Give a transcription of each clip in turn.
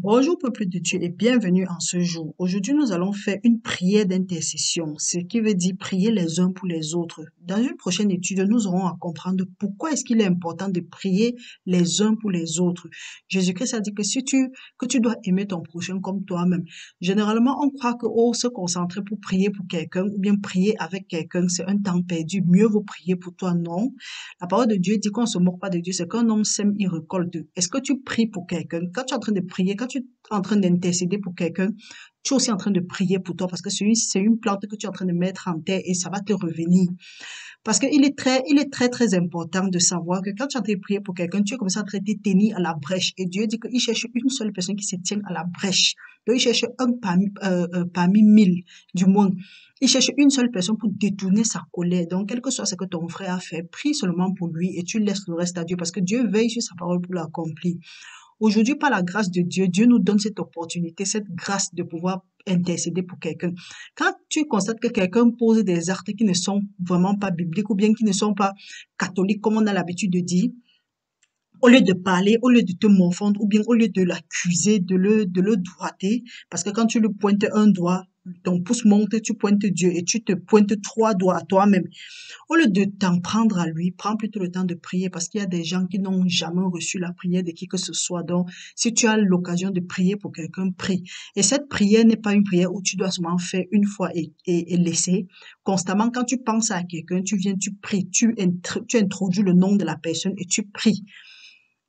Bonjour peuple de Dieu et bienvenue en ce jour. Aujourd'hui, nous allons faire une prière d'intercession, ce qui veut dire prier les uns pour les autres. Dans une prochaine étude, nous aurons à comprendre pourquoi est-ce qu'il est important de prier les uns pour les autres. Jésus-Christ a dit que que tu dois aimer ton prochain comme toi-même. Généralement, on croit que se concentrer pour prier pour quelqu'un ou bien prier avec quelqu'un, c'est un temps perdu. Mieux vaut prier pour toi, non. La parole de Dieu dit qu'on se moque pas de Dieu, c'est qu'un homme sème, il récolte. Est-ce que tu pries pour quelqu'un? Quand tu es en train de prier, quand tu es en train d'intercéder pour quelqu'un, tu es aussi en train de prier pour toi parce que c'est une plante que tu es en train de mettre en terre et ça va te revenir. Parce qu'il est très important de savoir que quand tu es en train de prier pour quelqu'un, tu es comme ça en train de te tenir à la brèche. Et Dieu dit qu'il cherche une seule personne qui se tienne à la brèche. Donc, il cherche un parmi 1000, du moins. Il cherche une seule personne pour détourner sa colère. Donc, quel que soit ce que ton frère a fait, prie seulement pour lui et tu laisses le reste à Dieu parce que Dieu veille sur sa parole pour l'accomplir. Aujourd'hui, par la grâce de Dieu, Dieu nous donne cette opportunité, cette grâce de pouvoir intercéder pour quelqu'un. Quand tu constates que quelqu'un pose des actes qui ne sont vraiment pas bibliques ou bien qui ne sont pas catholiques, comme on a l'habitude de dire, au lieu de parler, au lieu de te morfondre, ou bien au lieu de l'accuser, de le droiter, parce que quand tu lui pointes un doigt, ton pouce monte, tu pointes Dieu et tu te pointes 3 doigts à toi-même. Au lieu de t'en prendre à lui, prends plutôt le temps de prier parce qu'il y a des gens qui n'ont jamais reçu la prière de qui que ce soit. Donc, si tu as l'occasion de prier pour quelqu'un, prie. Et cette prière n'est pas une prière où tu dois seulement faire une fois et laisser. Constamment, quand tu penses à quelqu'un, tu viens, tu pries, tu introduis le nom de la personne et tu pries.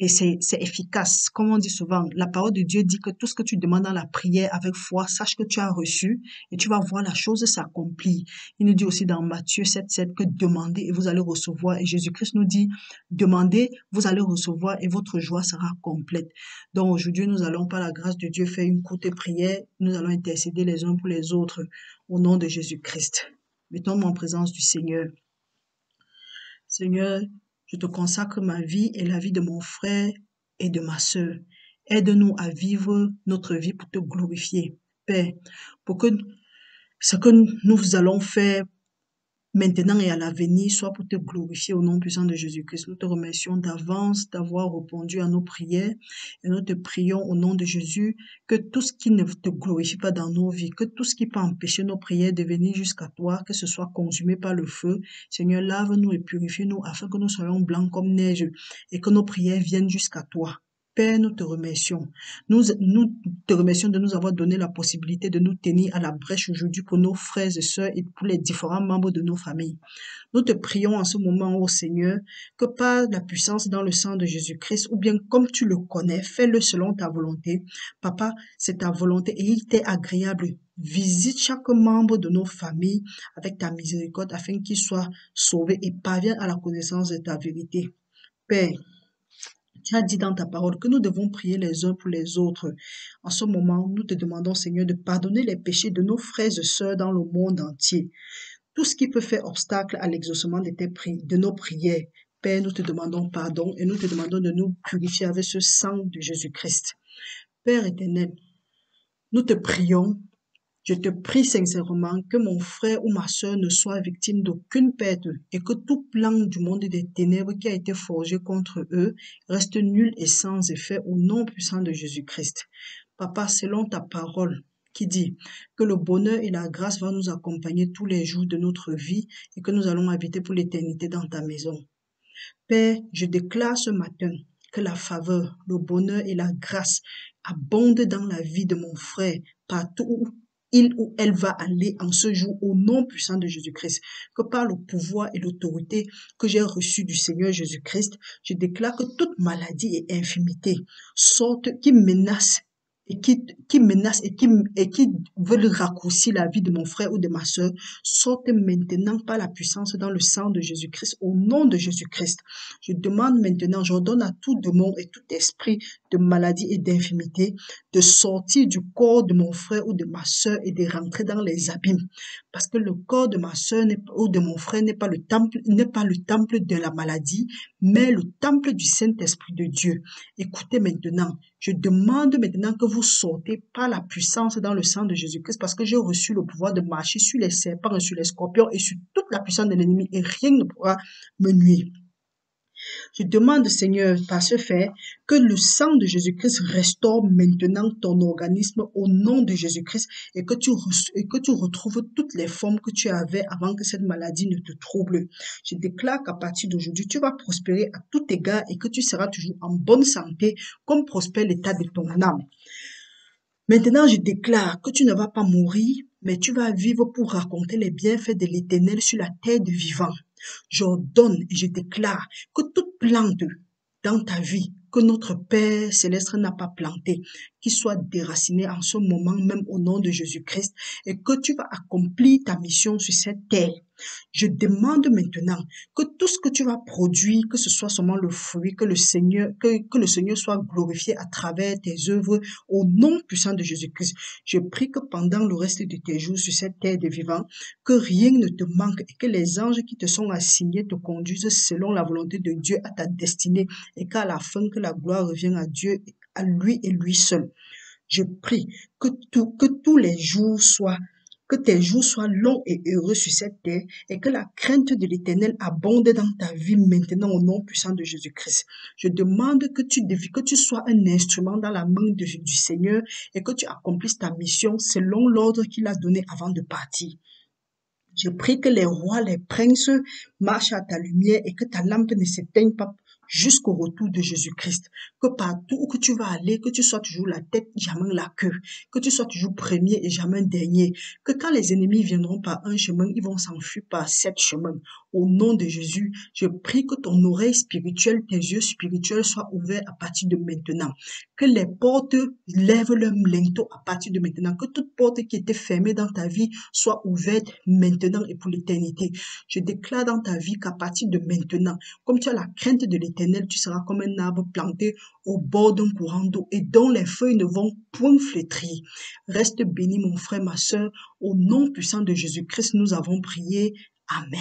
Et c'est efficace. Comme on dit souvent, la parole de Dieu dit que tout ce que tu demandes dans la prière avec foi, sache que tu as reçu et tu vas voir la chose s'accomplir. Il nous dit aussi dans Matthieu 7,7 que demandez et vous allez recevoir. Et Jésus-Christ nous dit, demandez, vous allez recevoir et votre joie sera complète. Donc aujourd'hui, nous allons par la grâce de Dieu faire une courte prière. Nous allons intercéder les uns pour les autres au nom de Jésus-Christ. Mettons-nous en présence du Seigneur. Seigneur, je te consacre ma vie et la vie de mon frère et de ma sœur. Aide-nous à vivre notre vie pour te glorifier, Père, pour que ce que nous allons faire maintenant et à l'avenir soit pour te glorifier au nom puissant de Jésus-Christ. Nous te remercions d'avance d'avoir répondu à nos prières et nous te prions au nom de Jésus que tout ce qui ne te glorifie pas dans nos vies, que tout ce qui peut empêcher nos prières de venir jusqu'à toi, que ce soit consumé par le feu. Seigneur, lave-nous et purifie-nous afin que nous soyons blancs comme neige et que nos prières viennent jusqu'à toi. Père, nous te remercions. Nous te remercions de nous avoir donné la possibilité de nous tenir à la brèche aujourd'hui pour nos frères et sœurs et pour les différents membres de nos familles. Nous te prions en ce moment, ô Seigneur, que par la puissance dans le sang de Jésus-Christ, ou bien comme tu le connais, fais-le selon ta volonté. Papa, c'est ta volonté et il t'est agréable. Visite chaque membre de nos familles avec ta miséricorde afin qu'il soit sauvé et parvienne à la connaissance de ta vérité. Père, tu as dit dans ta parole que nous devons prier les uns pour les autres. En ce moment, nous te demandons, Seigneur, de pardonner les péchés de nos frères et sœurs dans le monde entier. Tout ce qui peut faire obstacle à l'exaucement de nos prières. Père, nous te demandons pardon et nous te demandons de nous purifier avec ce sang de Jésus-Christ. Père éternel, nous te prions. Je te prie sincèrement que mon frère ou ma sœur ne soit victime d'aucune perte et que tout plan du monde des ténèbres qui a été forgé contre eux reste nul et sans effet au nom puissant de Jésus-Christ. Papa, selon ta parole qui dit que le bonheur et la grâce vont nous accompagner tous les jours de notre vie et que nous allons habiter pour l'éternité dans ta maison. Père, je déclare ce matin que la faveur, le bonheur et la grâce abondent dans la vie de mon frère partout où il ou elle va aller en ce jour au nom puissant de Jésus-Christ, que par le pouvoir et l'autorité que j'ai reçu du Seigneur Jésus-Christ, je déclare que toute maladie et infirmité sortent, qui menacent qui menacent et qui veulent raccourcir la vie de mon frère ou de ma sœur, sortent maintenant par la puissance dans le sang de Jésus-Christ, au nom de Jésus-Christ. Je demande maintenant, j'ordonne à tout démon et tout esprit de maladie et d'infirmité de sortir du corps de mon frère ou de ma sœur et de rentrer dans les abîmes. Parce que le corps de ma sœur ou de mon frère n'est pas le temple de la maladie, mais le temple du Saint-Esprit de Dieu. Écoutez maintenant, je demande maintenant que vous sortez par la puissance dans le sang de Jésus-Christ parce que j'ai reçu le pouvoir de marcher sur les serpents et sur les scorpions et sur toute la puissance de l'ennemi et rien ne pourra me nuire. Je demande, Seigneur, par ce fait, que le sang de Jésus-Christ restaure maintenant ton organisme au nom de Jésus-Christ et que tu retrouves toutes les formes que tu avais avant que cette maladie ne te trouble. Je déclare qu'à partir d'aujourd'hui, tu vas prospérer à tout égard et que tu seras toujours en bonne santé comme prospère l'état de ton âme. Maintenant, je déclare que tu ne vas pas mourir, mais tu vas vivre pour raconter les bienfaits de l'Éternel sur la terre de vivants. J'ordonne et je déclare que toute plante dans ta vie que notre Père céleste n'a pas planté, qui soit déraciné en ce moment même au nom de Jésus-Christ et que tu vas accomplir ta mission sur cette terre. Je demande maintenant que tout ce que tu vas produire, que ce soit seulement le fruit, que le Seigneur soit glorifié à travers tes œuvres au nom puissant de Jésus-Christ. Je prie que pendant le reste de tes jours sur cette terre de vivants, que rien ne te manque et que les anges qui te sont assignés te conduisent selon la volonté de Dieu à ta destinée et qu'à la fin que la gloire revienne à Dieu, à lui et lui seul. Je prie que tous les jours que tes jours soient longs et heureux sur cette terre et que la crainte de l'Éternel abonde dans ta vie maintenant au nom puissant de Jésus-Christ. Je demande que tu sois un instrument dans la main du Seigneur et que tu accomplisses ta mission selon l'ordre qu'il a donné avant de partir. Je prie que les rois, les princes marchent à ta lumière et que ta lampe ne s'éteigne pas jusqu'au retour de Jésus-Christ. Que partout où que tu vas aller, que tu sois toujours la tête, jamais la queue. Que tu sois toujours premier et jamais dernier. Que quand les ennemis viendront par un chemin, ils vont s'enfuir par 7 chemins. Au nom de Jésus, je prie que ton oreille spirituelle, tes yeux spirituels soient ouverts à partir de maintenant. Que les portes lèvent leur linteau à partir de maintenant. Que toute porte qui était fermée dans ta vie soit ouverte maintenant et pour l'éternité. Je déclare dans ta vie qu'à partir de maintenant, comme tu as la crainte de l'Éternel, tu seras comme un arbre planté au bord d'un courant d'eau et dont les feuilles ne vont point flétrir. Reste béni mon frère, ma sœur. Au nom puissant de Jésus-Christ, nous avons prié. Amen.